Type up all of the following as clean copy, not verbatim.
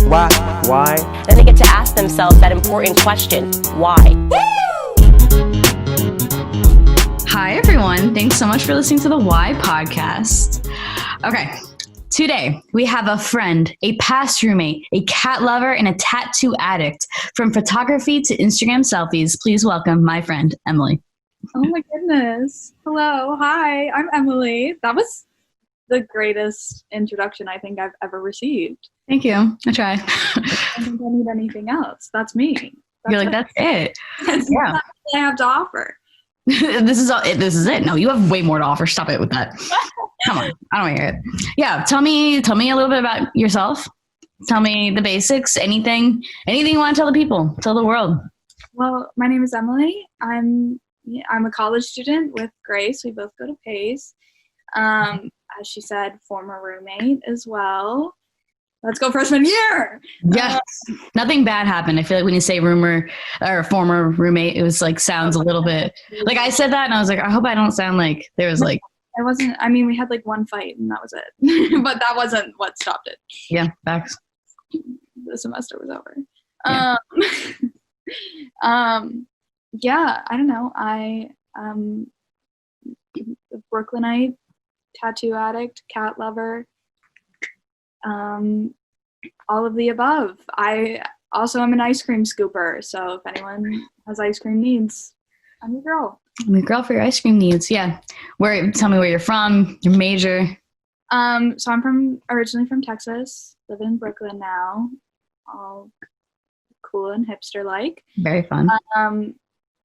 Why? Why? Then they get to ask themselves that important question, why? Hi, everyone. Thanks so much for listening to the Why podcast. Okay, today we have a friend, a past roommate, a cat lover, and a tattoo addict. From photography to Instagram selfies, please welcome my friend, Emily. Oh my goodness. Hello. Hi, I'm Emily. That was the greatest introduction I think I've ever received. Thank you. I try. I don't think I need anything else. That's me. You're like, that's it. That's Yeah. what I have to offer. This is it. No, you have way more to offer. Stop it with that. Come on. I don't want to hear it. Yeah. Tell me a little bit about yourself. Tell me the basics. Anything you want to tell the people, tell the world. Well, my name is Emily. I'm a college student with Grace. We both go to Pace. As she said, former roommate as well. Let's go freshman year. Yes. Nothing bad happened. I feel like when you say roomer or former roommate, it was like sounds a little bit like I said that and I was like, I hope I don't sound like there was like. We had like one fight and that was it. But that wasn't what stopped it. Yeah, facts. The semester was over. Yeah. Yeah, I don't know. I a Brooklynite, tattoo addict, cat lover, all of the above. I also am an ice cream scooper, so if anyone has ice cream needs, I'm your girl. I'm your girl for your ice cream needs. Yeah. Tell me where you're from, your major. So I'm originally from Texas, live in Brooklyn now, all cool and hipster like. Very fun.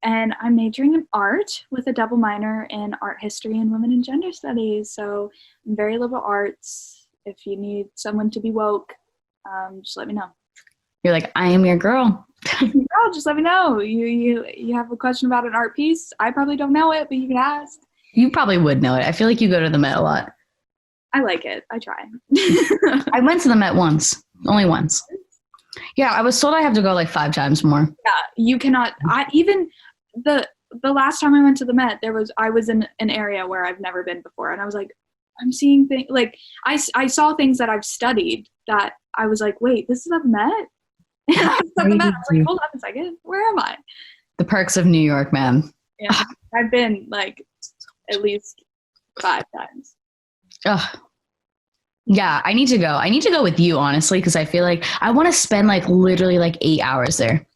And I'm majoring in art with a double minor in art history and women and gender studies. So I'm very liberal arts. If you need someone to be woke, just let me know. You're like, I am your girl. Girl, just let me know. You have a question about an art piece. I probably don't know it, but you can ask. You probably would know it. I feel like you go to the Met a lot. I like it. I try. I went to the Met once. Only once. Yeah, I was told I have to go like 5 times more. Yeah, you cannot. The last time I went to the Met, I was in an area where I've never been before, and I was like, I'm seeing things like I saw things that I've studied that I was like, wait, this is at the Met. And I was at the Met. I was like, hold on a second, where am I? The perks of New York, man. Yeah, I've been like at least 5 times. Ugh. Yeah, I need to go. I need to go with you, honestly, because I feel like I want to spend like literally like 8 hours there.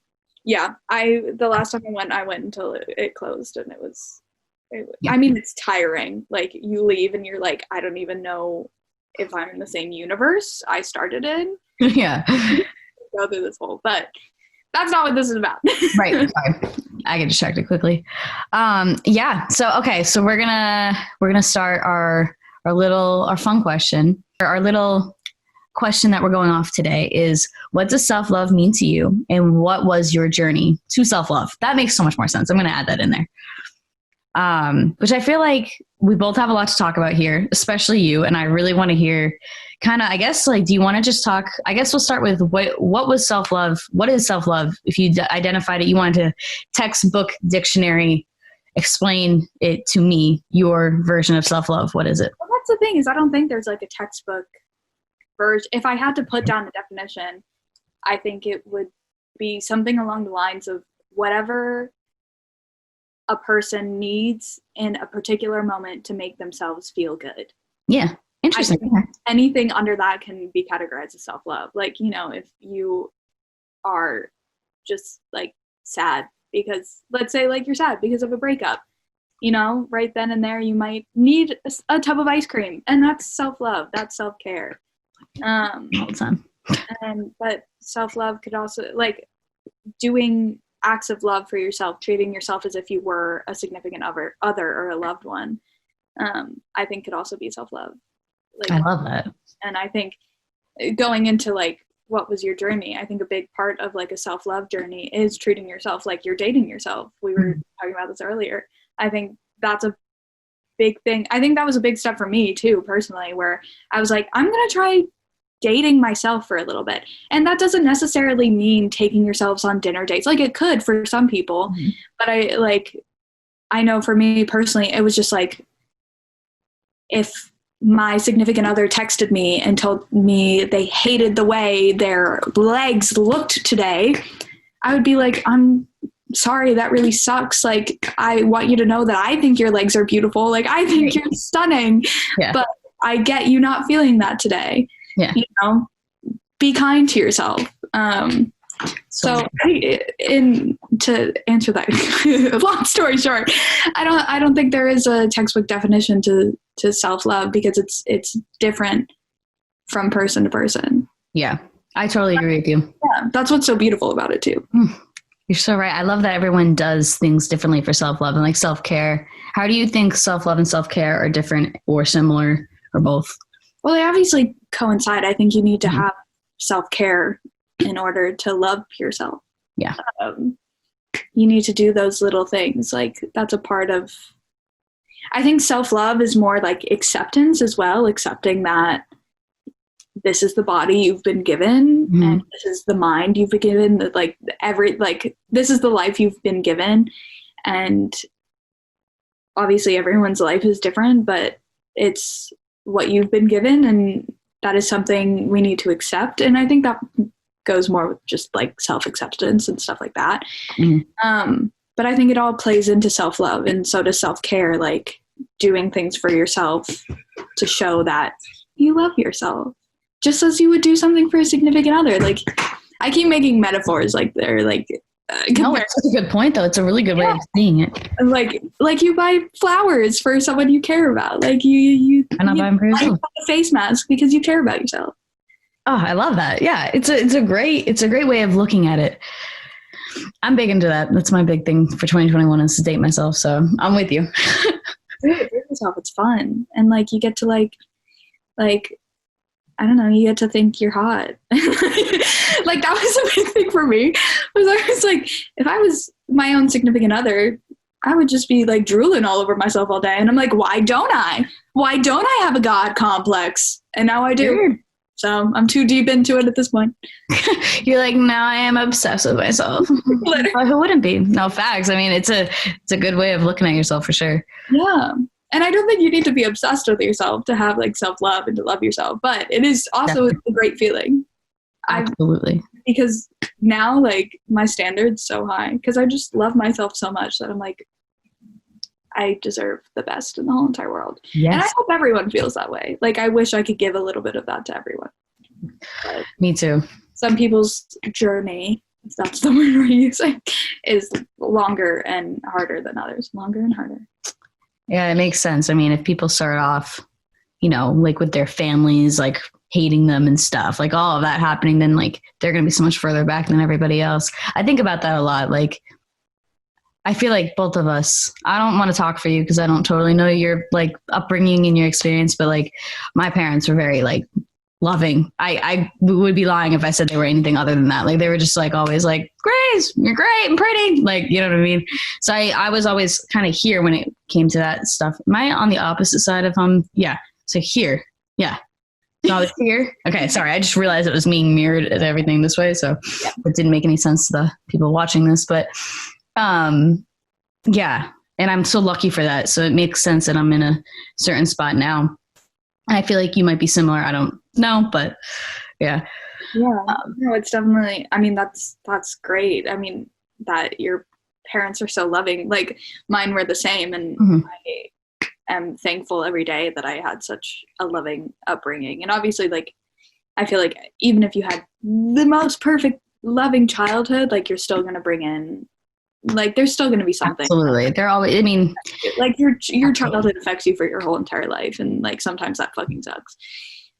Yeah, the last time I went until it closed, and Yeah. I mean, it's tiring. Like, you leave and you're like, I don't even know if I'm in the same universe I started in. Yeah. Go through this whole, but that's not what this is about. Right. Sorry. I get distracted quickly. Yeah. So, okay. So we're gonna start our fun question. Our little question that we're going off today is, what does self-love mean to you, and what was your journey to self-love? That makes so much more sense. I'm going to add that in there. Which I feel like we both have a lot to talk about here, especially you. And I really want to hear kind of, I guess, like, do you want to just talk? I guess we'll start with what was self-love? What is self-love? If you identified it, you wanted to textbook dictionary explain it to me, your version of self-love. What is it? Well, that's the thing, is I don't think there's like a textbook version. If I had to put down a definition, I think it would be something along the lines of whatever a person needs in a particular moment to make themselves feel good. Yeah. Interesting. Anything under that can be categorized as self-love. Like, if you are just like sad because, let's say, like, you're sad because of a breakup, right then and there you might need a tub of ice cream, and that's self-love. That's self-care. All the time. But self-love could also, like, doing acts of love for yourself, treating yourself as if you were a significant other or a loved one, I think could also be self-love. Like, I love that. And I think going into like, what was your journey? I think a big part of like a self-love journey is treating yourself like you're dating yourself. We were talking about this earlier. I think that's a big thing. I think that was a big step for me too, personally, where I was like, I'm going to try dating myself for a little bit. And that doesn't necessarily mean taking yourselves on dinner dates. Like, it could for some people, but I know for me personally, it was just like, if my significant other texted me and told me they hated the way their legs looked today, I would be like, I'm sorry, that really sucks. Like, I want you to know that I think your legs are beautiful. Like, I think you're stunning, but I get you not feeling that today. Yeah. You know, be kind to yourself. So to answer that long story short, I don't think there is a textbook definition to self-love, because it's different from person to person. Yeah, I totally agree with you. Yeah, that's what's so beautiful about it too. You're so right. I love that everyone does things differently for self-love and like self-care. How do you think self-love and self-care are different or similar or both? Well, they obviously coincide. I think you need to have self-care in order to love yourself. Yeah. You need to do those little things. Like, that's a part of, I think self-love is more like acceptance as well, accepting that this is the body you've been given, and this is the mind you've been given, this is the life you've been given. And obviously everyone's life is different, but it's what you've been given, and that is something we need to accept. And I think that goes more with just like self-acceptance and stuff like that. But I think it all plays into self-love, and so does self-care, like doing things for yourself to show that you love yourself, just as you would do something for a significant other. Like, I keep making metaphors like they're like no, it's such a good point though. It's a really good way of seeing it. Like you buy flowers for someone you care about. Like you I'm not buying for yourself. A face mask because you care about yourself. Oh, I love that. Yeah, it's a great way of looking at it. I'm big into that. That's my big thing for 2021 is to date myself. So I'm with you. Date yourself. It's fun, and like you get to like I don't know, you get to think you're hot. Like, that was a big thing for me. I was like, if I was my own significant other, I would just be like drooling all over myself all day. And I'm like, why don't I? Why don't I have a God complex? And now I do. Weird. So I'm too deep into it at this point. You're like, now I am obsessed with myself. Well, who wouldn't be? No, facts. I mean, it's a good way of looking at yourself for sure. Yeah. And I don't think you need to be obsessed with yourself to have like self-love and to love yourself, but it is also a great feeling. Absolutely. Because now, like, my standard's so high because I just love myself so much that I'm like, I deserve the best in the whole entire world. Yes. And I hope everyone feels that way. Like, I wish I could give a little bit of that to everyone. But me too. Some people's journey, if that's the word we're using, is longer and harder than others. Longer and harder. Yeah, it makes sense. I mean, if people start off, you know, like with their families, like hating them and stuff, like all of that happening, then like they're going to be so much further back than everybody else. I think about that a lot. Like, I feel like both of us, I don't want to talk for you because I don't totally know your like upbringing and your experience, but like my parents were very like loving. I would be lying if I said they were anything other than that. Like, they were just like always like, Grace, you're great and pretty. Like, you know what I mean? So I was always kind of here when it came to that stuff. Am I on the opposite side of yeah. So here. Yeah. No, here. Okay. Sorry. I just realized it was being mirrored at everything this way. So it didn't make any sense to the people watching this, but yeah. And I'm so lucky for that. So it makes sense that I'm in a certain spot now. And I feel like you might be similar. I don't know, but yeah. Yeah. No, it's definitely, I mean, that's great. I mean, that your parents are so loving. Like, mine were the same. And I am thankful every day that I had such a loving upbringing. And obviously, like, I feel like even if you had the most perfect loving childhood, like, you're still going to bring in, like, there's still going to be something. Absolutely. They're always, I mean, like, your childhood affects you for your whole entire life. And like, sometimes that fucking sucks.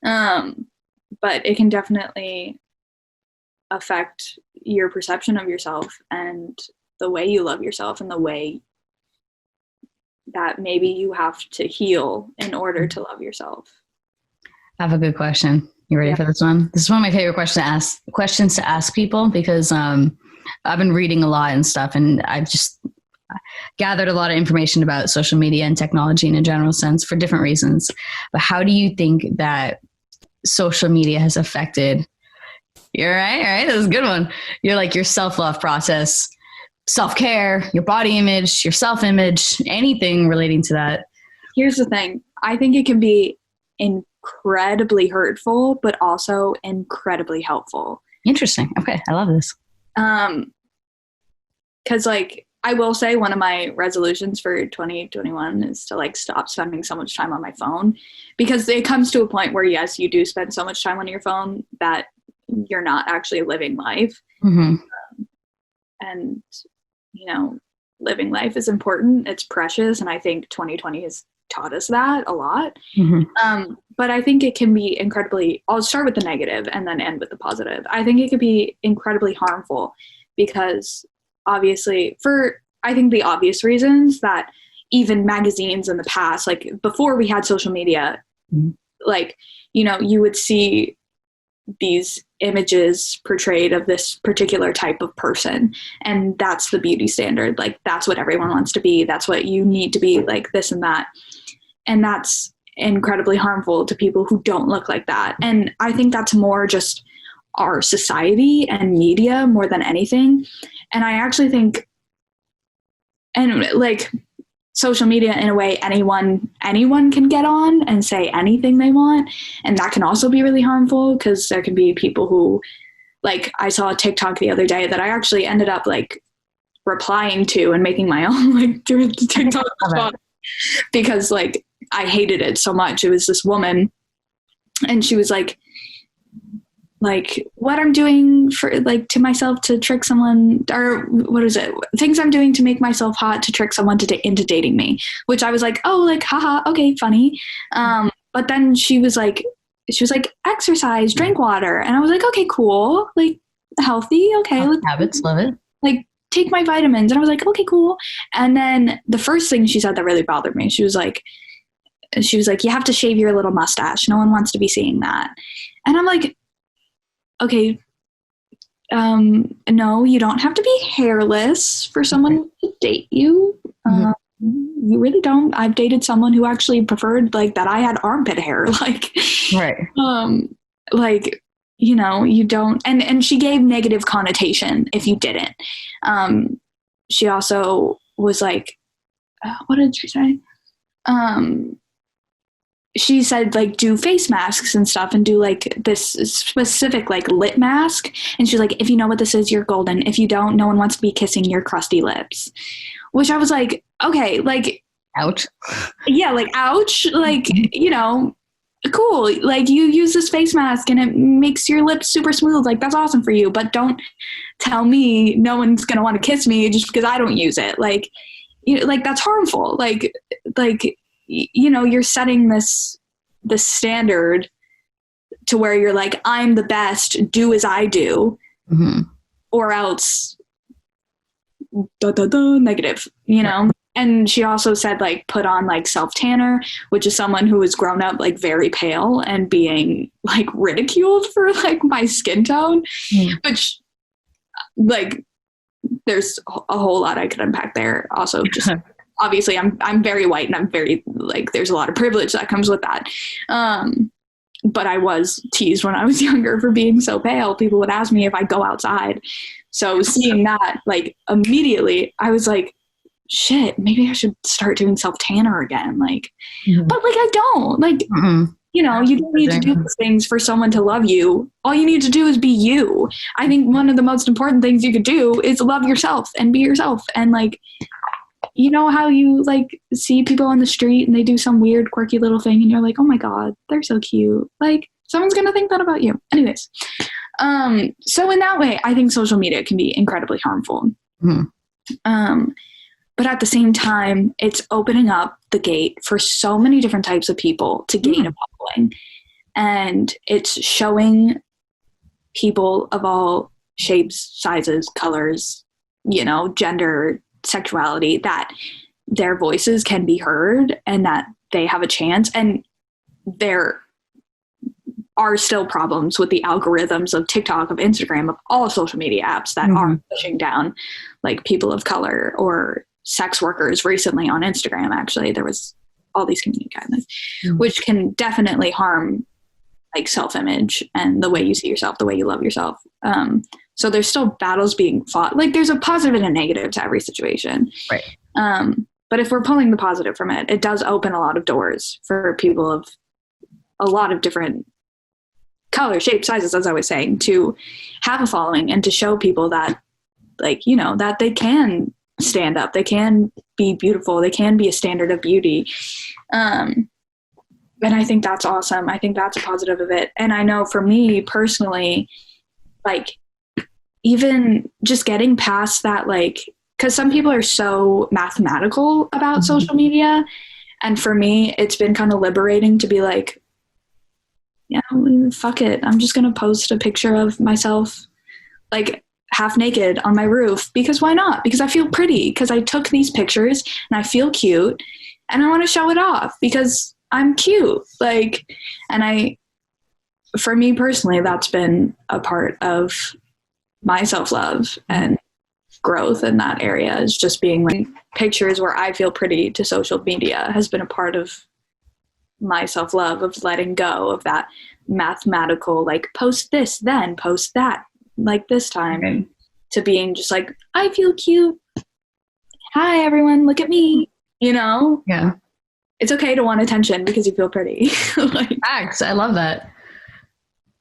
But it can definitely affect your perception of yourself and the way you love yourself and the way that maybe you have to heal in order to love yourself. I have a good question. You ready for this one? This is one of my favorite questions to ask people because I've been reading a lot and stuff, and I've just gathered a lot of information about social media and technology in a general sense for different reasons. But how do you think that social media has affected you're right, this is a good one. You're like your self-love process, self-care, your body image, your self-image, anything relating to that? Here's the thing. I think it can be incredibly hurtful, but also incredibly helpful. Interesting. Okay. I love this. 'Cause like, I will say one of my resolutions for 2021 is to like stop spending so much time on my phone, because it comes to a point where, yes, you do spend so much time on your phone that you're not actually living life. Mm-hmm. And, you know, living life is important. It's precious. And I think 2020 has taught us that a lot. Mm-hmm. But I think it can be I'll start with the negative and then end with the positive. I think it could be incredibly harmful because obviously, I think the obvious reasons that even magazines in the past, like before we had social media, mm-hmm. like, you know, you would see these images portrayed of this particular type of person, and that's the beauty standard. Like, that's what everyone wants to be. That's what you need to be, like this and that. And that's incredibly harmful to people who don't look like that. And I think that's more just our society and media more than anything. And I actually think, and like social media, in a way, anyone can get on and say anything they want. And that can also be really harmful, because there can be people who, like, I saw a TikTok the other day that I actually ended up like replying to and making my own like TikTok because like I hated it so much. It was this woman, and she was like what I'm doing for like to myself to trick someone, or what is it? Things I'm doing to make myself hot to trick someone into dating me, which I was like, oh, like, haha, okay, funny. But then she was like, exercise, drink water. And I was like, okay, cool. Like, healthy. Okay. Habits. Love it. Like, take my vitamins. And I was like, okay, cool. And then the first thing she said that really bothered me, she was like, you have to shave your little mustache. No one wants to be seeing that. And I'm like, okay, no, you don't have to be hairless for someone to date you. You really don't. I've dated someone who actually preferred like that I had armpit hair. Like, right. Like, you know, you don't, and she gave negative connotation if you didn't. She also was like, what did she say? She said like do face masks and stuff, and do like this specific like lip mask. And she's like, if you know what this is, you're golden. If you don't, no one wants to be kissing your crusty lips. Which I was like, okay, like, ouch. Yeah, like, ouch. Like, you know, cool. Like, you use this face mask and it makes your lips super smooth. Like, that's awesome for you. But don't tell me no one's gonna want to kiss me just because I don't use it. Like, you know, like, that's harmful. Like, you know, you're setting this standard to where you're like, I'm the best, do as I do, or else negative, you know? And she also said like, put on like self-tanner, which is someone who has grown up like very pale and being like ridiculed for like my skin tone, which like, there's a whole lot I could unpack there. Also, just obviously I'm very white, and I'm very like, there's a lot of privilege that comes with that. But I was teased when I was younger for being so pale. People would ask me if I go outside. So seeing that, like, immediately I was like, shit, maybe I should start doing self-tanner again. Like, but like, I don't like, you know, you don't need to do these things for someone to love you. All you need to do is be you. I think one of the most important things you could do is love yourself and be yourself. And like, you know how you like see people on the street and they do some weird quirky little thing and you're like, oh my God, they're so cute. Like, someone's going to think that about you. Anyways. So in that way, I think social media can be incredibly harmful. But at the same time, it's opening up the gate for so many different types of people to gain a following. And it's showing people of all shapes, sizes, colors, you know, gender, sexuality, that their voices can be heard and that they have a chance. And there are still problems with the algorithms of TikTok, of Instagram, of all social media apps that are pushing down like people of color or sex workers. Recently on Instagram, actually, there was all these community guidelines, which can definitely harm like self-image and the way you see yourself, the way you love yourself. So there's still battles being fought. Like, there's a positive and a negative to every situation. Right. But if we're pulling the positive from it, it does open a lot of doors for people of a lot of different color, shape, sizes, as I was saying, to have a following and to show people that, like, you know, that they can stand up, they can be beautiful, they can be a standard of beauty. And I think that's awesome. I think that's a positive of it. And I know for me personally, like, even just getting past that, like, because some people are so mathematical about social media. And for me, it's been kind of liberating to be like, yeah, fuck it. I'm just going to post a picture of myself, like, half naked on my roof, because why not? Because I feel pretty, because I took these pictures and I feel cute and I want to show it off because I'm cute. Like, and for me personally, that's been a part of my self-love and growth in that area, is just being like, pictures where I feel pretty to social media has been a part of my self-love, of letting go of that mathematical, like, post this, then post that, like, this time, okay, to being just like, I feel cute. Hi, everyone, look at me. You know? Yeah. It's okay to want attention because you feel pretty. Like, facts. I love that.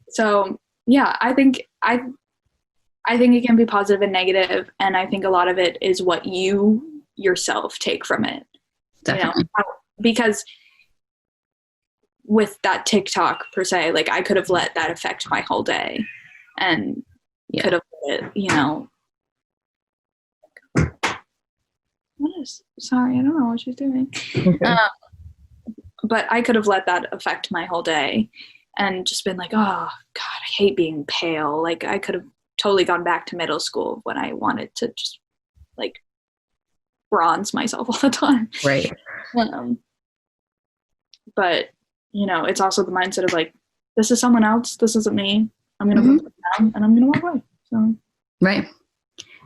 So yeah, I think it can be positive and negative, and I think a lot of it is what you yourself take from it. Definitely. You know, because with that TikTok per se, like, I could have let that affect my whole day, and could have let it, you know. Sorry, I don't know what she's doing. Okay. But I could have let that affect my whole day and just been like, oh God, I hate being pale. Like, I could have totally gone back to middle school when I wanted to just, like, bronze myself all the time. Right. But, you know, it's also the mindset of like, this is someone else. This isn't me. I'm going to put it down and I'm going to walk away. So. Right.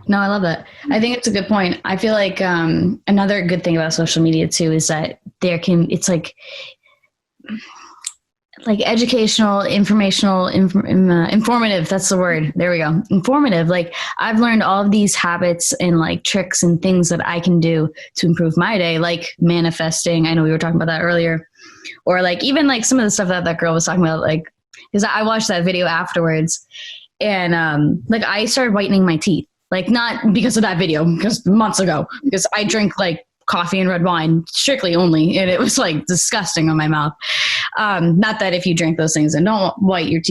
No, I love that. I think it's a good point. I feel like another good thing about social media too is that it's like educational, informational, informative. That's the word. There we go. Informative. Like, I've learned all of these habits and like tricks and things that I can do to improve my day, like manifesting. I know we were talking about that earlier, or like even like some of the stuff that girl was talking about, like, because I watched that video afterwards, and like I started whitening my teeth. Like, not because of that video, because months ago, because I drink like coffee and red wine strictly only, and it was like disgusting on my mouth. Not that if you drink those things and don't whiten your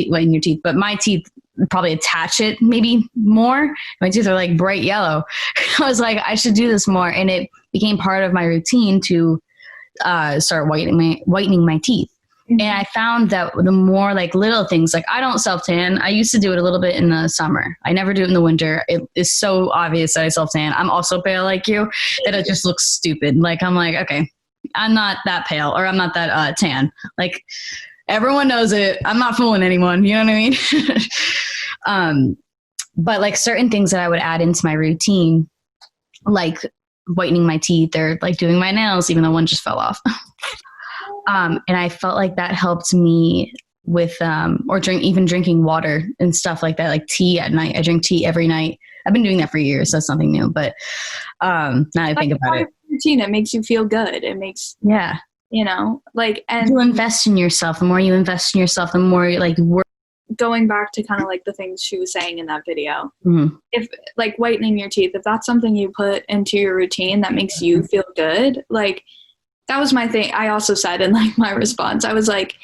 teeth, but my teeth probably attach it maybe more. My teeth are like bright yellow. I was like, I should do this more, and it became part of my routine to start whitening my teeth. Mm-hmm. And I found that the more like little things, like I don't self-tan. I used to do it a little bit in the summer. I never do it in the winter. It is so obvious that I self-tan. I'm also pale like you, that it just looks stupid. Like, I'm like, okay, I'm not that pale, or I'm not that tan. Like, everyone knows it. I'm not fooling anyone. You know what I mean? But like certain things that I would add into my routine, like whitening my teeth or like doing my nails, even though one just fell off. And I felt like that helped me with, or drinking water and stuff like that, like tea at night. I drink tea every night. I've been doing that for years. That's nothing new, but now I think about it. Routine, it makes you feel good. It makes, you know, like, and you invest in yourself. The more you invest in yourself, the more you like work. Going back to kind of like the things she was saying in that video, if like whitening your teeth, if that's something you put into your routine that makes you feel good, like, that was my thing. I also said in like my response, I was like,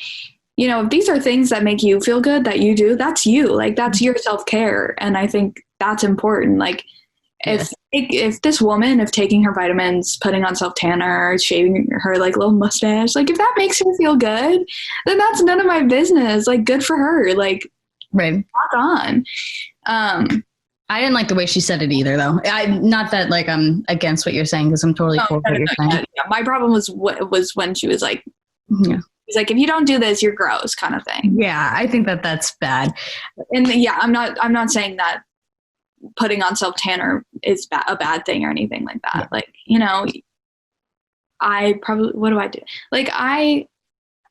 you know, if these are things that make you feel good that you do, that's you. Like, that's your self-care. And I think that's important. Like, if this woman, if taking her vitamins, putting on self-tanner, shaving her like little mustache, like, if that makes her feel good, then that's none of my business. Like, good for her. Like, right. Rock on. I didn't like the way she said it either, though. Not that like I'm against what you're saying, because I'm totally cool with what you're saying. Yeah. My problem was when she was like, she's like, if you don't do this, you're gross, kind of thing. Yeah, I think that's bad. And I'm not saying that putting on self-tanner is a bad thing or anything like that. Yeah. Like, you know, what do I do? Like,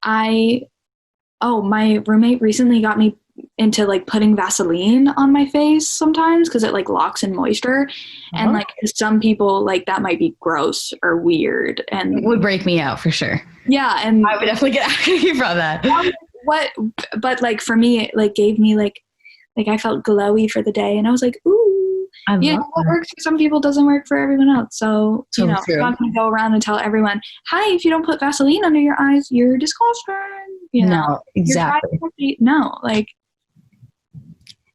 my roommate recently got me into like putting Vaseline on my face sometimes because it like locks in moisture. And like to some people like that might be gross or weird, and it would break me out for sure. Yeah, and I would definitely get angry from that. But like for me, it like gave me like I felt glowy for the day, and I was like, ooh, what works for some people doesn't work for everyone else. So true. I'm not gonna go around and tell everyone, hi, if you don't put Vaseline under your eyes, you're disgusting. No, exactly. No, like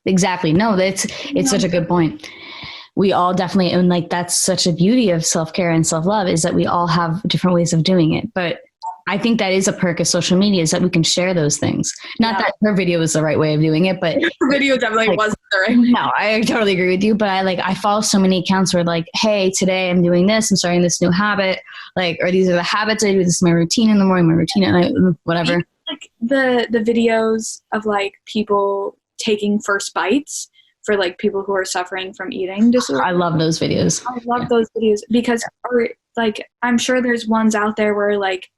exactly. No, it's such a good point. We all definitely, and like that's such a beauty of self-care and self-love is that we all have different ways of doing it. But I think that is a perk of social media is that we can share those things. Not that her video was the right way of doing it, but her video definitely wasn't the right way. No, I totally agree with you. But I follow so many accounts where like, hey, today I'm doing this, I'm starting this new habit, like, or these are the habits I do. This is my routine in the morning, my routine at night, whatever. Like the videos of like people taking first bites for like people who are suffering from eating disorder. I love those videos. I love those videos because, or like, I'm sure there's ones out there where like,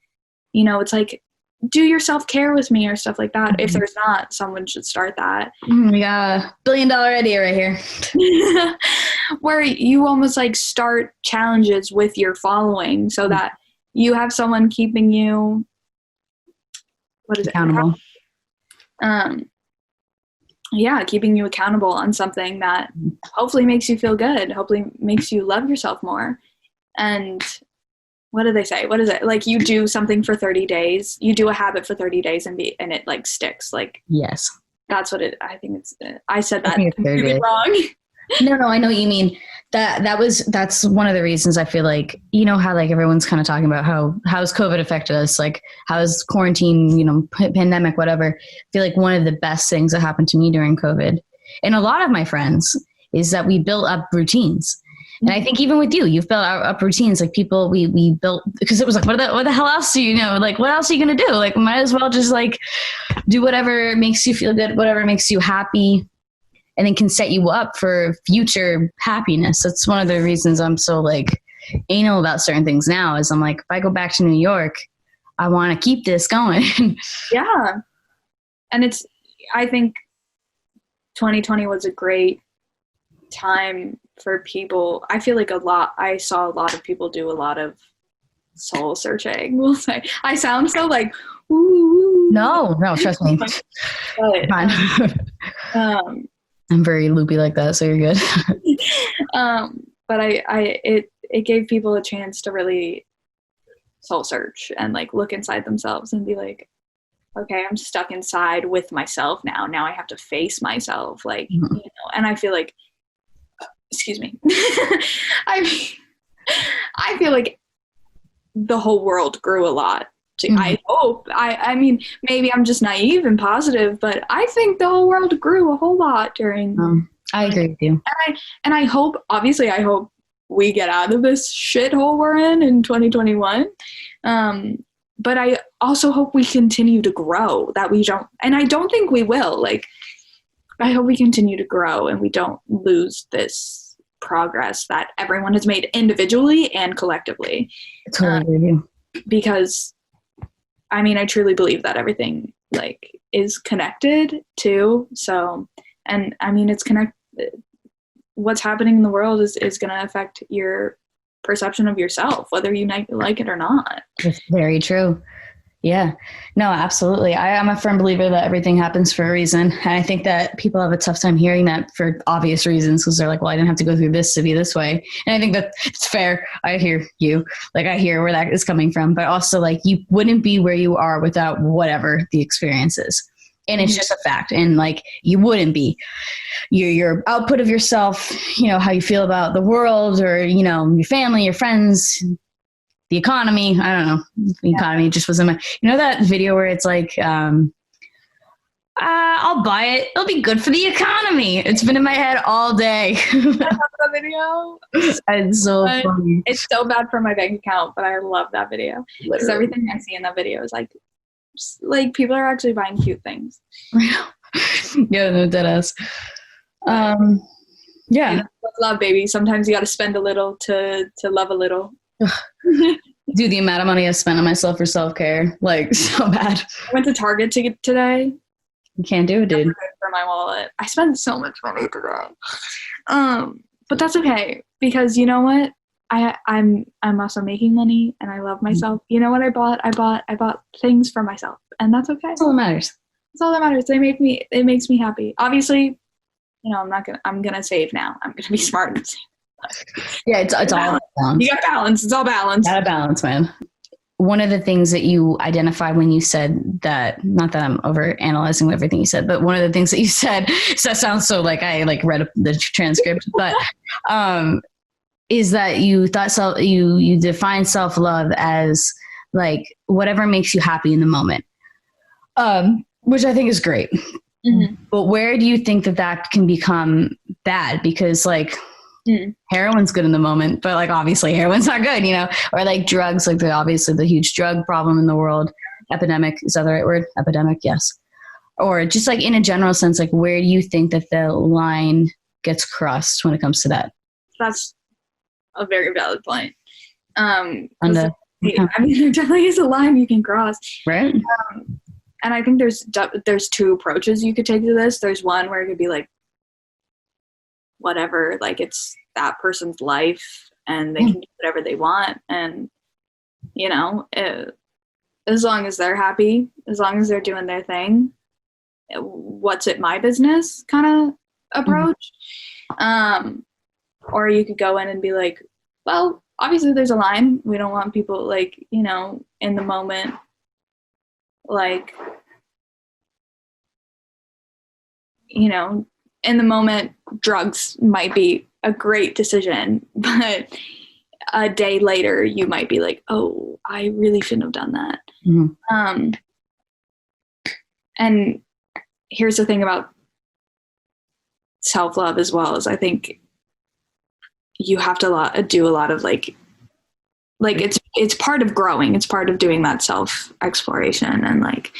it's like, do your self-care with me or stuff like that. Mm-hmm. If there's not, someone should start that. We got a $1 billion idea right here. Where you almost like start challenges with your following so that you have someone keeping you, accountable. Keeping you accountable on something that hopefully makes you feel good, hopefully makes you love yourself more. And what do they say? What is it? Like you do something for 30 days, you do a habit for 30 days and it like sticks. Like, yes, that's what I think it's, I said that completely wrong. No, I know what you mean. That's one of the reasons I feel like, how like everyone's kind of talking about how's COVID affected us? Like how's quarantine, pandemic, whatever. I feel like one of the best things that happened to me during COVID and a lot of my friends is that we built up routines. And I think even with you, you've built up routines. Like people, we built, because it was like, what the hell else do you know? Like, what else are you going to do? Like, might as well just like do whatever makes you feel good, whatever makes you happy, and then can set you up for future happiness. That's one of the reasons I'm so like anal about certain things now is I'm like, if I go back to New York, I want to keep this going. Yeah. And I think 2020 was a great time for people. I feel like I saw a lot of people do a lot of soul searching. We'll say I sound so like, ooh. No, trust me. But, I'm very loopy like that, so you're good. But it gave people a chance to really soul search and like look inside themselves and be like, okay, I'm stuck inside with myself now. Now I have to face myself, like, and I feel like, excuse me, I feel like the whole world grew a lot. I hope. I mean, maybe I'm just naive and positive, but I think the whole world grew a whole lot during. I agree with you. And I hope, obviously, I hope we get out of this shithole we're in 2021. But I also hope we continue to grow, that we don't, and I don't think we will. Like, I hope we continue to grow and we don't lose this progress that everyone has made individually and collectively. Totally agree with you. Because I mean, I truly believe that everything like is connected too. So, and I mean, it's connected. What's happening in the world is going to affect your perception of yourself, whether you like it or not. It's very true. Yeah, no, absolutely. I am a firm believer that everything happens for a reason. And I think that people have a tough time hearing that for obvious reasons because they're like, well, I didn't have to go through this to be this way. And I think that it's fair. I hear you. Like, I hear where that is coming from. But also, like, you wouldn't be where you are without whatever the experience is. And it's just a fact. And, like, you wouldn't be. Your output of yourself, how you feel about the world or, your family, your friends, the economy. I don't know. The economy just was in my, that video where it's like, I'll buy it. It'll be good for the economy. It's been in my head all day. I love that video. It's so funny. It's so bad for my bank account, but I love that video because everything I see in that video is like people are actually buying cute things. Yeah, no, deadass. Yeah. Love, baby. Sometimes you got to spend a little to love a little. Dude, the amount of money I spent on myself for self-care, like, so bad. I went to Target today. You can't do it, dude. for my wallet. I spent so much money today. But that's okay, because you know what? I'm also making money, and I love myself. You know what I bought? I bought things for myself, and that's okay. That's all that matters. That's all that matters. It makes me happy. Obviously, you know, I'm gonna save now. I'm gonna be smart and save. Yeah, it's all balance. You got balance. It's all balance. Got a balance, man. One of the things that you identified when you said that, not that I'm over analyzing everything you said, but one of the things that you said, so that sounds so like I like read the transcript, but is that you thought you define self-love as like whatever makes you happy in the moment, which I think is great. Mm-hmm. But where do you think that can become bad? Because like heroin's good in the moment, but like obviously heroin's not good, you know, or like drugs, like obviously the huge drug problem in the world, epidemic, is that the right word? Epidemic, yes. Or just like in a general sense, like where do you think that the line gets crossed when it comes to that? That's a very valid point. Yeah. I mean, there definitely is a line you can cross, right? And I think there's two approaches you could take to this. There's one where it could be like, whatever, like it's that person's life and they can do whatever they want, and you know, as long as they're happy, as long as they're doing their thing, what's it my business kind of approach. Or you could go in and be like, well, obviously there's a line. We don't want people like, you know, in the moment, like, you know, in the moment, drugs might be a great decision, but a day later you might be like, oh, I really shouldn't have done that. Mm-hmm. And here's the thing about self-love as well, is I think you have to do a lot of like it's part of growing. It's part of doing that self-exploration and like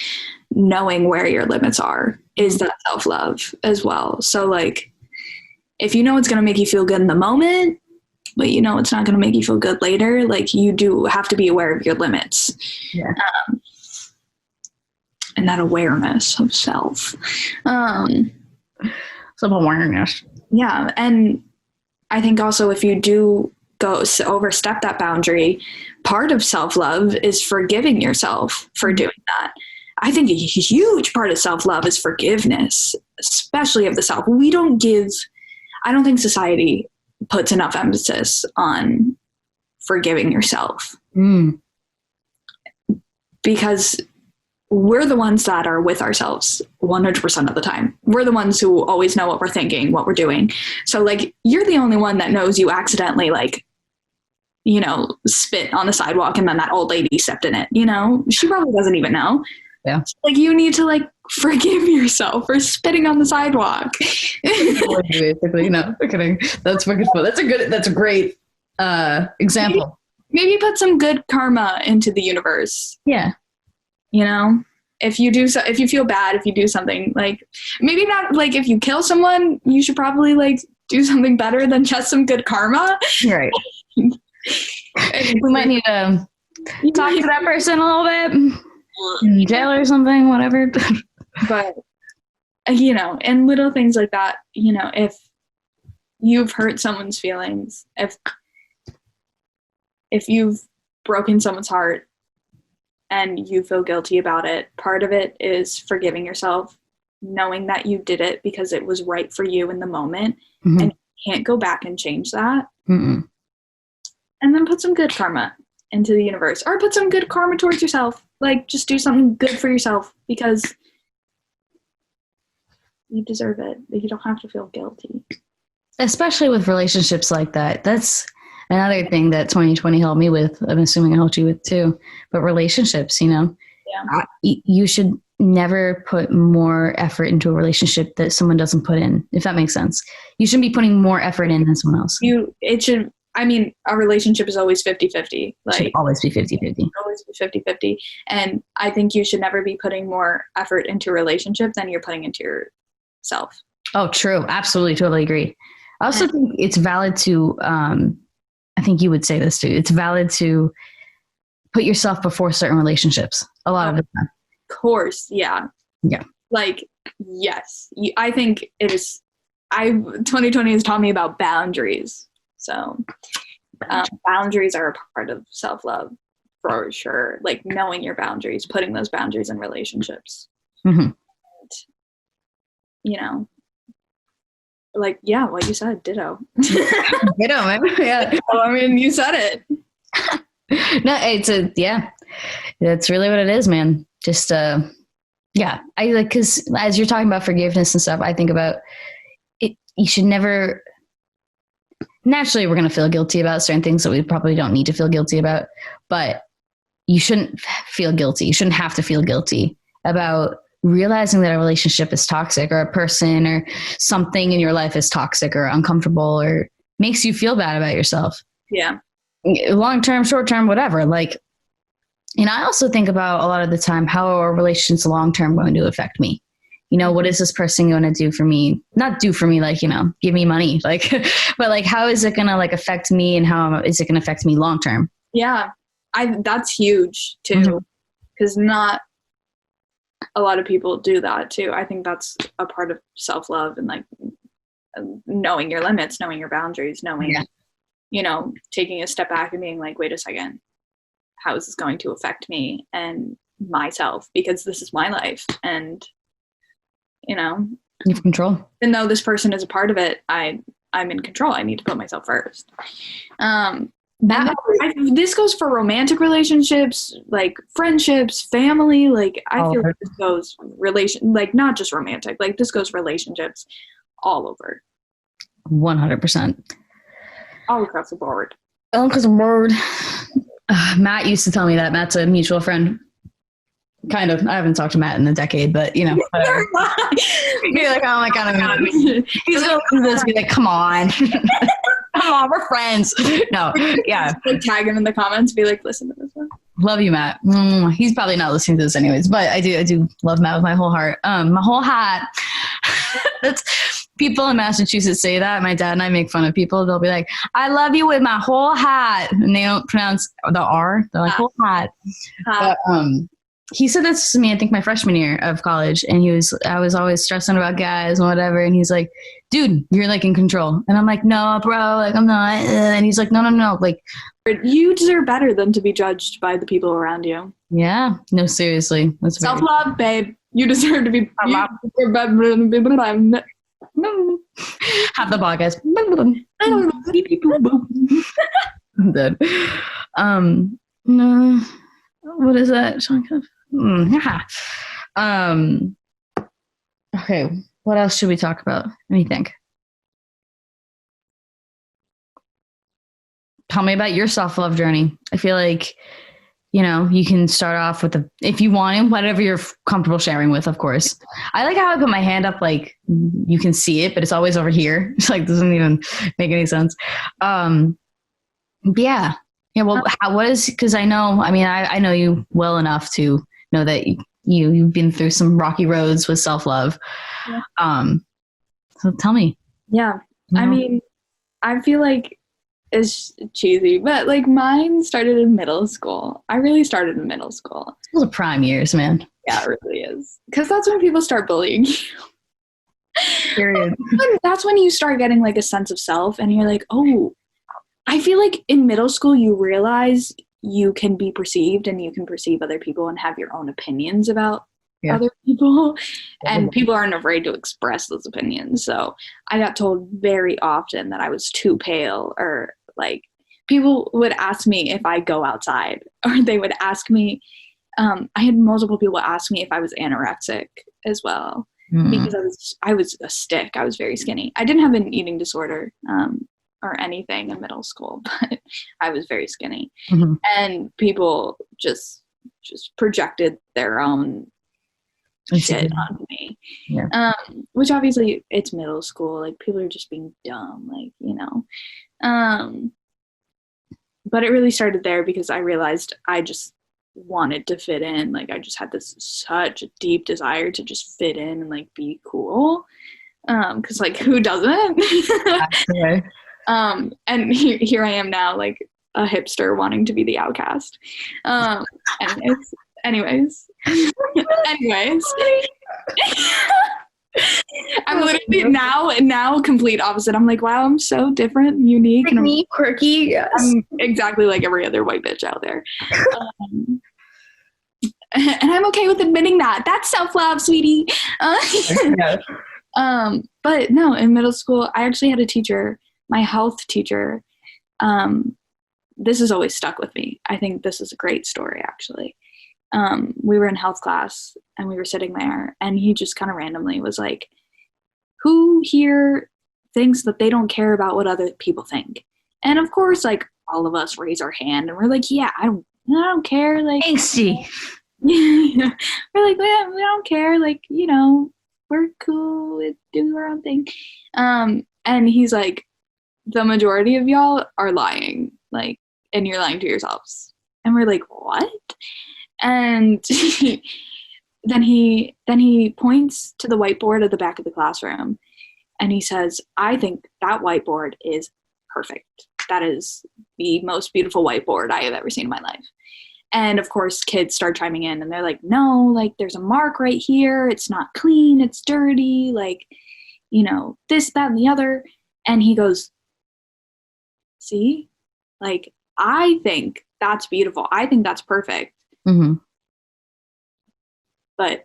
knowing where your limits are is that self-love as well. So like, if you know it's going to make you feel good in the moment, but you know it's not going to make you feel good later, like you do have to be aware of your limits. Yeah. And that awareness of self. Self-awareness. Yeah. And I think also if you do overstep that boundary, part of self-love is forgiving yourself for doing that. I think a huge part of self-love is forgiveness, especially of the self. I don't think society puts enough emphasis on forgiving yourself. Because we're the ones that are with ourselves 100% of the time. We're the ones who always know what we're thinking, what we're doing. So like, you're the only one that knows you accidentally like, you know, spit on the sidewalk and then that old lady stepped in it, you know, she probably doesn't even know. Yeah. Like you need to like forgive yourself for spitting on the sidewalk. Basically, no, I'm kidding. That's fucking fun. That's a great example. Maybe put some good karma into the universe. Yeah. You know, if you feel bad, if you do something like, maybe not like if you kill someone, you should probably like do something better than just some good karma. Right. We might need to talk to that person a little bit. In jail or something, whatever. But you know, and little things like that, you know, if you've hurt someone's feelings, if you've broken someone's heart and you feel guilty about it, part of it is forgiving yourself, knowing that you did it because it was right for you in the moment, and you can't go back and change that. And then put some good karma into the universe, or put some good karma towards yourself. Like, just do something good for yourself because you deserve it. You don't have to feel guilty. Especially with relationships like that. That's another thing that 2020 helped me with. I'm assuming it helped you with too. But relationships, you know, you should never put more effort into a relationship that someone doesn't put in, if that makes sense. You shouldn't be putting more effort in than someone else. I mean, a relationship is always 50-50. Like, should always be 50-50. Always be 50-50. And I think you should never be putting more effort into a relationship than you're putting into yourself. Oh, true. Absolutely. Totally agree. I also think it's valid to, I think you would say this too, it's valid to put yourself before certain relationships a lot of the time. Of course. Yeah. Yeah. like, yes, I think it is. 2020 has taught me about boundaries. So boundaries are a part of self-love for sure. Like knowing your boundaries, putting those boundaries in relationships. Mm-hmm. And, you know, like, yeah, what you said, ditto. Ditto, man. Yeah. Well, I mean, you said it. No, that's really what it is, man. Just, yeah. I like, cause as you're talking about forgiveness and stuff, I think about it. You should never, naturally we're going to feel guilty about certain things that we probably don't need to feel guilty about, but you shouldn't feel guilty. You shouldn't have to feel guilty about realizing that a relationship is toxic, or a person or something in your life is toxic or uncomfortable or makes you feel bad about yourself. Yeah. Long-term, short-term, whatever. Like, and I also think about a lot of the time, how are relations long-term going to affect me? You know, what is this person going to do for me? Not do for me, like, you know, give me money, like, but like, how is it going to like affect me, and how is it going to affect me long-term? Yeah. That's huge too. Because not a lot of people do that too. I think that's a part of self-love, and like knowing your limits, knowing your boundaries, knowing, you know, taking a step back and being like, wait a second, how is this going to affect me and myself? Because this is my life, and you know, You have control. even though this person is a part of it, I'm in control. I need to put myself first. This goes for romantic relationships, like friendships, family. Like I feel like this goes like not just romantic. Like this goes relationships all over. 100%. All across the board. All across the board. Matt used to tell me that. Matt's a mutual friend. Kind of. I haven't talked to Matt in a decade, but you know, whatever. You're like, oh my God, he's gonna listen to this and be like, come on. Come on, we're friends. No, yeah. Like, tag him in the comments, be like, listen to this one. Love you, Matt. He's probably not listening to this anyways, but I do love Matt with my whole heart. My whole hat. That's people in Massachusetts say that. My dad and I make fun of people. They'll be like, I love you with my whole hat. And they don't pronounce the R. They're like, whole hat. But, he said this to me, I think my freshman year of college. And I was always stressing about guys and whatever. And he's like, dude, you're like in control. And I'm like, no, bro, like I'm not. And he's like, no. Like, you deserve better than to be judged by the people around you. Yeah. No, seriously. That's self-love, babe. You deserve to be. Have the podcast. I'm dead. No. What is that? Okay. What else should we talk about? Let me think. Tell me about your self-love journey. I feel like, you know, you can start off with if you want to, whatever you're comfortable sharing with, of course. I like how I put my hand up, like you can see it, but it's always over here. It's like, doesn't even make any sense. Yeah. Yeah. Well, because I know you well enough to know that you've been through some rocky roads with self-love. Yeah. So tell me. Yeah. I mean, I feel like it's cheesy, but like mine started in middle school. I really started in middle school. Those are prime years, man. Yeah, it really is. Because that's when people start bullying you. Period. That's when you start getting like a sense of self, and you're like, oh, I feel like in middle school you realize you can be perceived, and you can perceive other people and have your own opinions about other people, and people aren't afraid to express those opinions. So I got told very often that I was too pale, or like people would ask me if I go outside, or they would ask me, I had multiple people ask me if I was anorexic as well, because I was a stick. I was very skinny. I didn't have an eating disorder or anything in middle school, but I was very skinny. And people just projected their own shit onto me. Which obviously it's middle school, like people are just being dumb, like, you know. But it really started there because I realized I just wanted to fit in. Like I just had such a deep desire to just fit in and like be cool. Because like who doesn't? And here I am now, like a hipster wanting to be the outcast. Anyways. I'm literally now complete opposite. I'm like, wow, I'm so different and unique. Like and me, quirky. Yes. I'm exactly like every other white bitch out there. And I'm okay with admitting that. That's self-love, sweetie. But no, in middle school, I actually had a teacher, my health teacher. This has always stuck with me. I think this is a great story, actually. We were in health class and we were sitting there and he just kind of randomly was like, who here thinks that they don't care about what other people think? And of course, like all of us raise our hand and we're like, yeah, I don't care. Like, angsty. We're like, yeah, we don't care. Like, you know, we're cool. We do our own thing. And he's like, the majority of y'all are lying. Like, and you're lying to yourselves. And we're like, what? And then he points to the whiteboard at the back of the classroom and he says, I think that whiteboard is perfect. That is the most beautiful whiteboard I have ever seen in my life. And of course, kids start chiming in and they're like, no, like there's a mark right here. It's not clean. It's dirty. Like, you know, this, that, and the other. And he goes, see, like, I think that's beautiful. I think that's perfect. Mm-hmm. But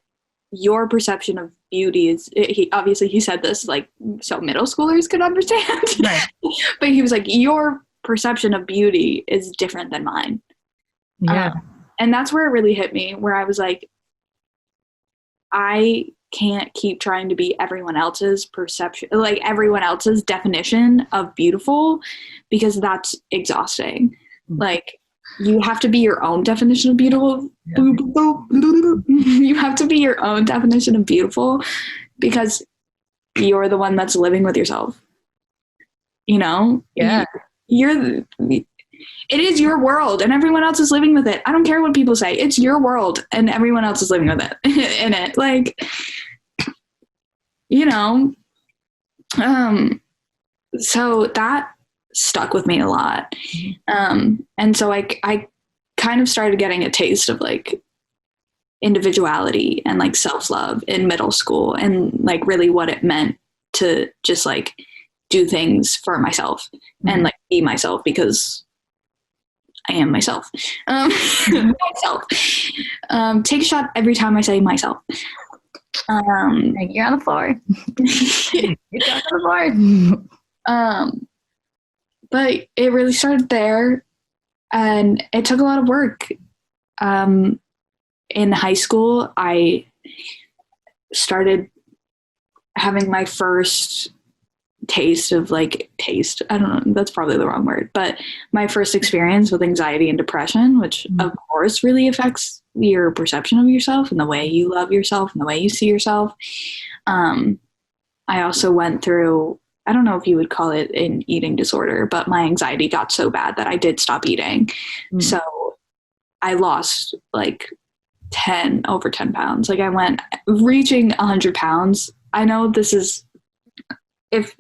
your perception of beauty is, he said this like so middle schoolers could understand. Right. But he was like, your perception of beauty is different than mine. Yeah. And that's where it really hit me, where I was like, I can't keep trying to be everyone else's perception, like everyone else's definition of beautiful, because that's exhausting. Mm-hmm. Like, you have to be your own definition of beautiful. Yeah. You have to be your own definition of beautiful because you're the one that's living with yourself. You know? Yeah. It is your world and everyone else is living with it. I don't care what people say. It's your world and everyone else is living with it in it. Like, you know, so that stuck with me a lot. And so I kind of started getting a taste of like individuality and like self-love in middle school and like really what it meant to just like do things for myself and like be myself, because I am myself. Myself. Take a shot every time I say myself. You're on the floor. You're on the floor. But it really started there, and it took a lot of work. In high school, I started having my first taste, I don't know, that's probably the wrong word, but my first experience with anxiety and depression, which of course really affects your perception of yourself and the way you love yourself and the way you see yourself. I also went through, I don't know if you would call it an eating disorder, but my anxiety got so bad that I did stop eating. So I lost like over 10 pounds. Like I went reaching 100 pounds. I know this is, if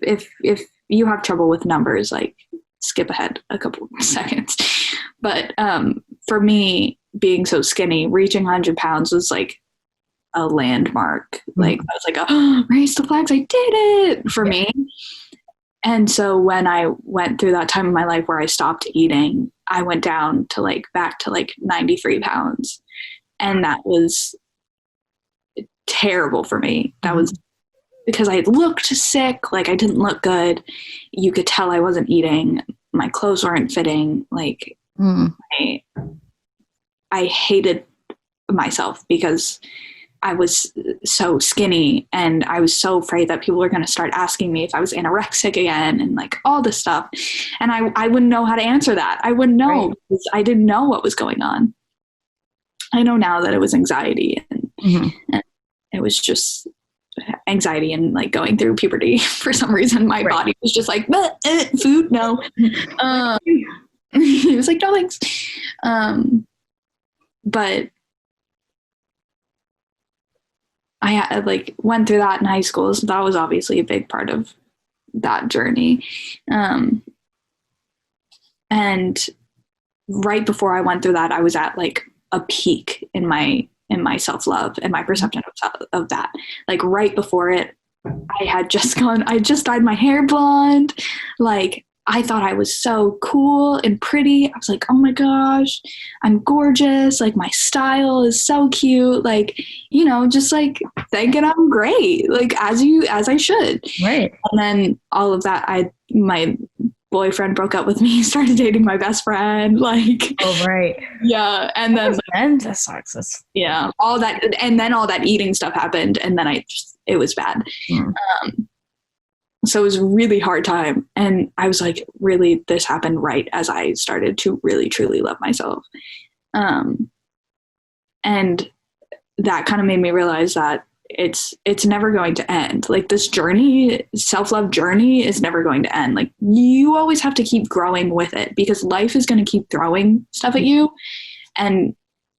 you have trouble with numbers, like skip ahead a couple seconds. But for me, being so skinny, reaching 100 pounds was like a landmark. Like I was like, oh, raise the flags, I did it for me. And so when I went through that time of my life where I stopped eating, I went down to back to 93 pounds. And that was terrible for me. That was because I looked sick. Like I didn't look good. You could tell I wasn't eating. My clothes weren't fitting. Like I hated myself because I was so skinny, and I was so afraid that people were going to start asking me if I was anorexic again and like all this stuff. And I wouldn't know how to answer that. I wouldn't know because I didn't know what was going on. I know now that it was anxiety and it was just anxiety and like going through puberty. For some reason, my body was just like, food, no. He was like, no thanks. But I had went through that in high school, so that was obviously a big part of that journey. And right before I went through that, I was at a peak in my in my self-love and my perception of that. Like right before it, I just dyed my hair blonde. Like I thought I was so cool and pretty. I was like, oh my gosh, I'm gorgeous. Like my style is so cute. Like, just like thinking I'm great, like as I should. Right. And then all of that, my boyfriend broke up with me, started dating my best friend. Like, oh, right. Yeah. And then that sucks. Yeah. All that. And then all that eating stuff happened. And then it was bad. So it was a really hard time. And I was like, really, this happened right as I started to really, truly love myself. And that kind of made me realize that it's never going to end. Like this journey, self-love journey is never going to end. Like you always have to keep growing with it because life is going to keep throwing stuff at you and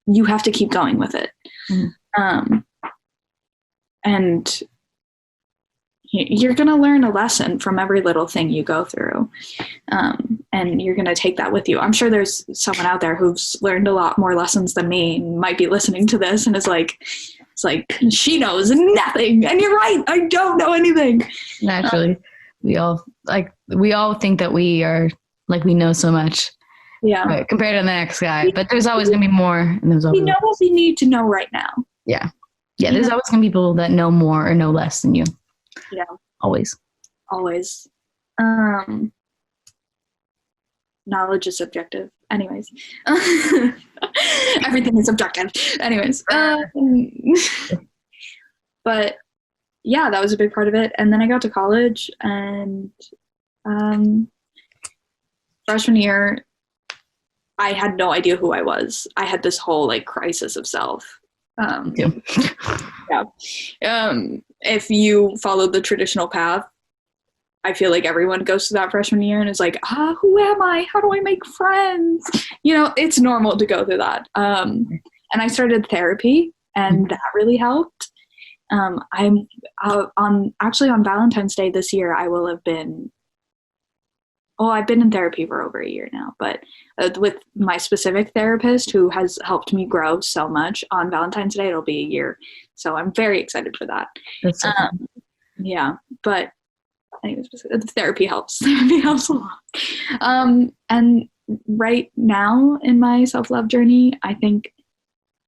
you have to keep going with it. And you're going to learn a lesson from every little thing you go through. And you're going to take that with you. I'm sure there's someone out there who's learned a lot more lessons than me and might be listening to this and is like, it's like, she knows nothing. And you're right. I don't know anything. Naturally. We all think that we are like, we know so much. Yeah. Right, compared to the next guy, but there's always going to be more. And we know what we need to know right now. Yeah. Yeah. There's always going to be people that know more or know less than you. Yeah. Always. Knowledge is subjective. Anyways. Everything is subjective. Anyways. But yeah, that was a big part of it. And then I got to college and freshman year, I had no idea who I was. I had this whole like crisis of self. Yeah. If you follow the traditional path, I feel like everyone goes through that freshman year and is like, who am I? How do I make friends? It's normal to go through that. And I started therapy and that really helped. I'm on Valentine's Day this year, I've been in therapy for over a year now, but with my specific therapist who has helped me grow so much, on Valentine's Day, it'll be a year. So I'm very excited for that. That's so cool. Yeah, but anyways, therapy helps. Therapy helps a lot. And right now in my self-love journey, I think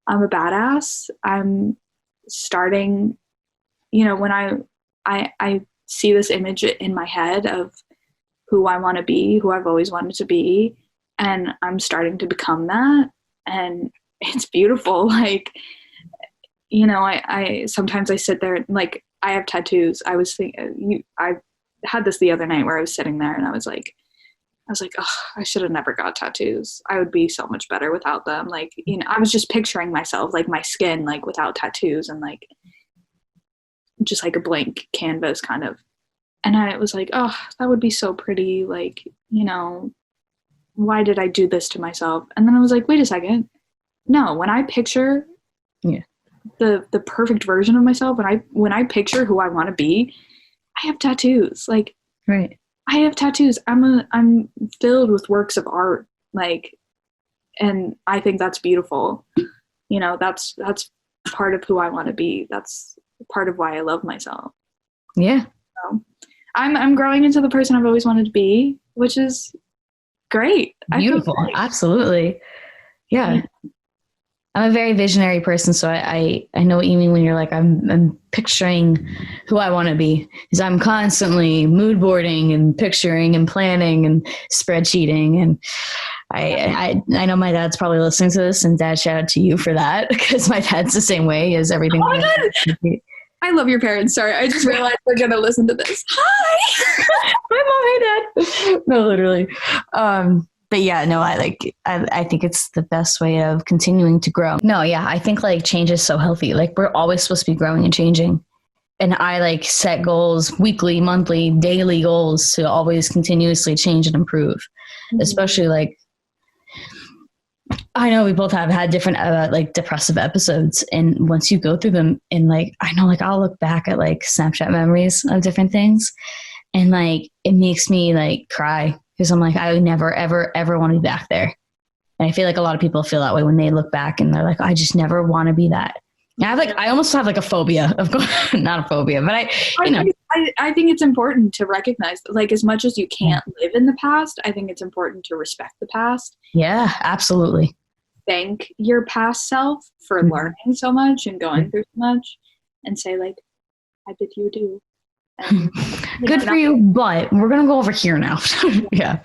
I'm a badass. I'm starting, when I see this image in my head of who I want to be, who I've always wanted to be, and I'm starting to become that, and it's beautiful. Like, I sometimes I sit there, like, I have tattoos. I had this the other night where I was sitting there and I was like, oh, I should have never got tattoos. I would be so much better without them. Like, I was just picturing myself, like my skin, like without tattoos and like just like a blank canvas kind of. And I was like, oh, that would be so pretty. Like, why did I do this to myself? And then I was like, wait a second. No, when I picture the perfect version of myself, when I picture who I want to be, I have tattoos. Like, right. I have tattoos. I'm filled with works of art. Like, and I think that's beautiful. That's part of who I want to be. That's part of why I love myself. Yeah. So I'm growing into the person I've always wanted to be, which is great. Beautiful. Absolutely. Yeah. I'm a very visionary person, so I know what you mean when you're like, I'm picturing who I want to be. Because I'm constantly mood boarding and picturing and planning and spreadsheeting. And I know my dad's probably listening to this, and Dad, shout out to you for that, because my dad's the same way as everything. Oh my God. I love your parents. Sorry, I just realized they're going to listen to this. Hi! Hi, Mom. Hey, Dad. No, literally. But yeah, no, I think it's the best way of continuing to grow. No, yeah, I think like change is so healthy. Like we're always supposed to be growing and changing. And I like set goals, weekly, monthly, daily goals to always continuously change and improve. Mm-hmm. Especially like, I know we both have had different like depressive episodes. And once you go through them, and like, I know like I'll look back at like Snapchat memories of different things. And like, it makes me like cry. Because I'm like, I would never, ever, ever want to be back there. And I feel like a lot of people feel that way when they look back and they're like, I just never want to be that. I almost have like a phobia of not a phobia, but I think it's important to recognize, like, as much as you can't live in the past, I think it's important to respect the past. Yeah, absolutely. Thank your past self for learning so much and going through so much, and say, like, I bid you adieu. And, good for you, but we're going to go over here now. Yeah.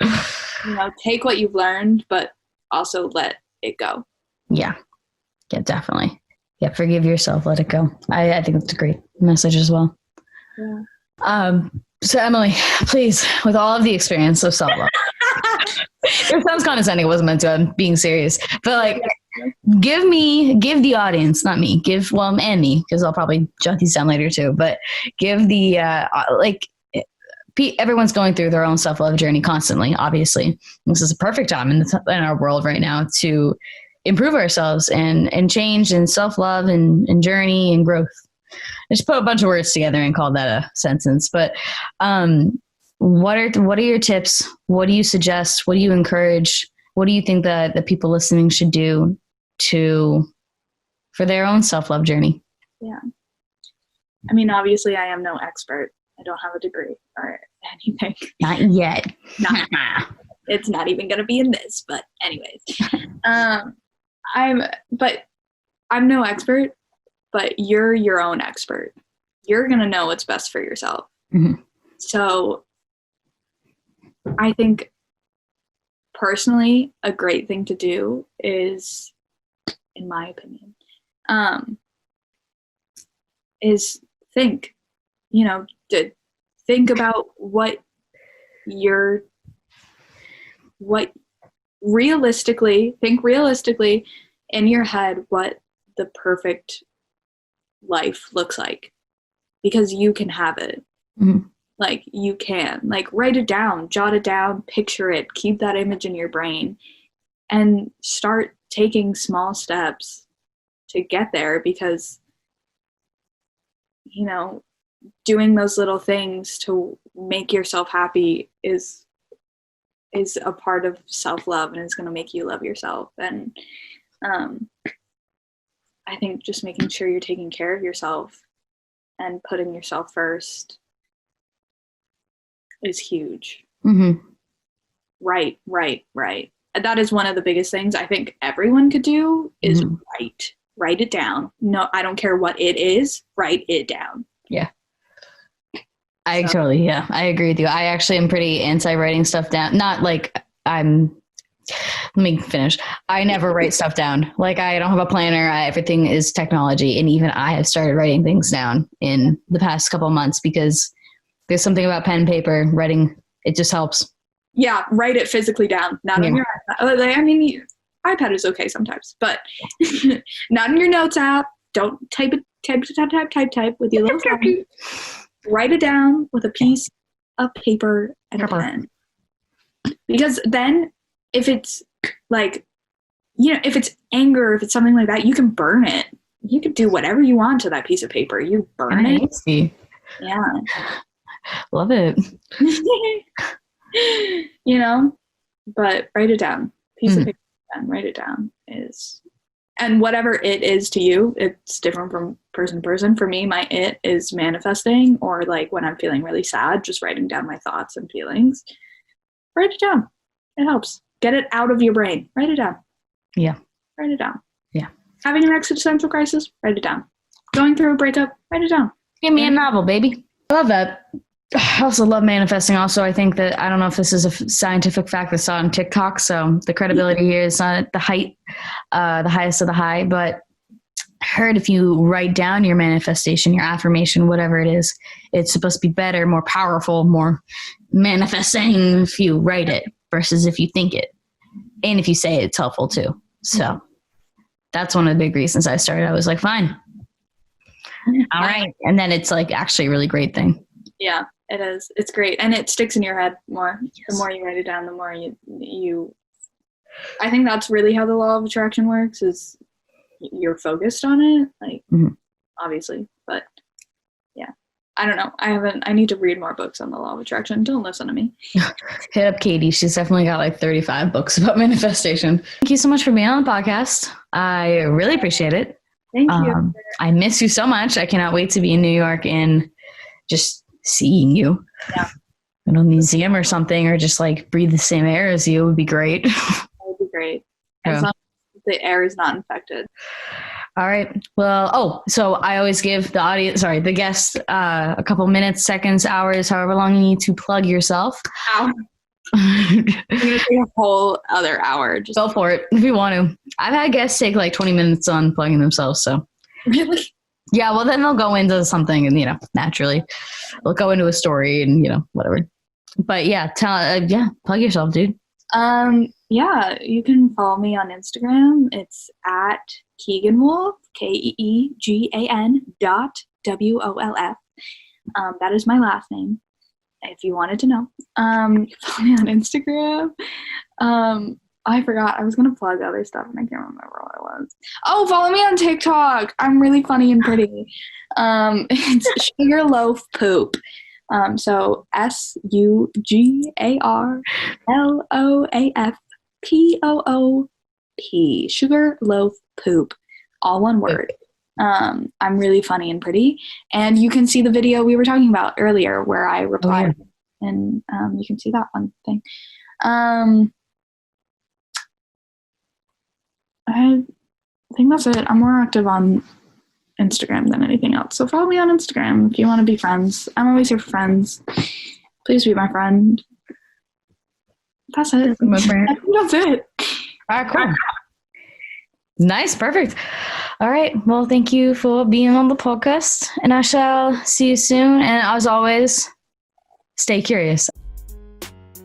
Take what you've learned, but also let it go. Yeah. Yeah, definitely. Yeah, forgive yourself, let it go. I think it's a great message as well. Yeah. So Emily, please, with all of the experience of self-love, it sounds condescending. It wasn't meant to. I'm being serious, but like, give the audience, not me, and me, because I'll probably jot these down later too. But give the everyone's going through their own self-love journey constantly. Obviously, this is a perfect time in our world right now to improve ourselves and change and self-love and journey and growth. I just put a bunch of words together and called that a sentence. But what are your tips? What do you suggest? What do you encourage? What do you think that the people listening should do for their own self-love journey? Yeah. I mean, obviously I am no expert. I don't have a degree or anything. Not yet. It's not even going to be in this, but anyways. I'm no expert, but you're your own expert. You're going to know what's best for yourself. Mm-hmm. So I think personally, a great thing to do is, in my opinion, is think, think about think realistically in your head what the perfect life looks like, because you can have it. Mm-hmm. Like, you can, like, write it down, jot it down, picture it, keep that image in your brain, and start taking small steps to get there, because doing those little things to make yourself happy is a part of self-love, and it's going to make you love yourself. And I think just making sure you're taking care of yourself and putting yourself first is huge. Mm-hmm. Right. That is one of the biggest things I think everyone could do is write it down. No, I don't care what it is, write it down. Yeah. I agree with you. I actually am pretty anti-writing stuff down. Not like let me finish. I never write stuff down. Like, I don't have a planner. Everything is technology. And even I have started writing things down in the past couple of months, because there's something about pen and paper, writing. It just helps. Yeah. Write it physically down. Not on your iPad. I mean, iPad is okay sometimes, but not in your notes app. Don't type with your little phone. Write it down with a piece of paper and a pen. Because then if it's like, if it's anger, if it's something like that, you can burn it. You can do whatever you want to that piece of paper. You burn it. Yeah. Love it. But write it down. Piece of paper and write it down and whatever it is to you, it's different from person to person. For me, my it is manifesting, or like when I'm feeling really sad, just writing down my thoughts and feelings. Write it down. It helps. Get it out of your brain. Write it down. Yeah. Write it down. Yeah. Having an existential crisis, write it down. Going through a breakup, write it down. Give me a novel, baby. I love that. I also love manifesting. Also, I think that, I don't know if this is a scientific fact that's on TikTok, so the credibility here is not at the highest of the high, but I heard if you write down your manifestation, your affirmation, whatever it is, it's supposed to be better, more powerful, more manifesting if you write it versus if you think it. And if you say it, it's helpful too. So that's one of the big reasons I started. I was like, fine. All right. And then it's like actually a really great thing. Yeah, it is. It's great. And it sticks in your head more. Yes. The more you write it down, the more you I think that's really how the law of attraction works, is you're focused on it, like obviously, but yeah. I don't know. I need to read more books on the law of attraction. Don't listen to me. Hit up Katie. She's definitely got like 35 books about manifestation. Thank you so much for being on the podcast. I really appreciate it. Thank you. I miss you so much. I cannot wait to be in New York and just seeing you. Yeah. In a museum or something, or just like breathe the same air as you would be great. That would be great. As long as the air is not infected. All right. Well, so I always give the guest, a couple minutes, seconds, hours, however long you need to plug yourself. Ow. I'm going to take a whole other hour. Just go for it if you want to. I've had guests take like 20 minutes on plugging themselves. So really? Yeah. Well, then they'll go into something and, naturally they'll go into a story and, whatever. But yeah, plug yourself, dude. Yeah, you can follow me on Instagram. It's at Keegan Wolf, KEEGAN.WOLF. That is my last name, if you wanted to know. Follow me on Instagram. I forgot. I was going to plug other stuff, and I can't remember what it was. Oh, follow me on TikTok. I'm really funny and pretty. It's Sugar Loaf Poop. So SUGARLOAFPOOP, Sugar Loaf Poop, all one word. I'm really funny and pretty, and you can see the video we were talking about earlier where I replied, and you can see that one thing. I think that's it. I'm more active on Instagram than anything else. So follow me on Instagram if you want to be friends. I'm always here for friends. Please be my friend. That's it. I think that's it. All right, cool. Nice. Perfect. All right. Well, thank you for being on the podcast, and I shall see you soon. And as always, stay curious.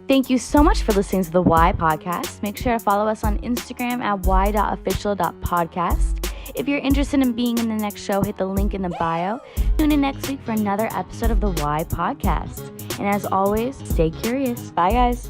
Thank you so much for listening to the Why Podcast. Make sure to follow us on Instagram at why.official.podcast. If you're interested in being in the next show, hit the link in the bio. Tune in next week for another episode of the Why Podcast. And as always, stay curious. Bye, guys.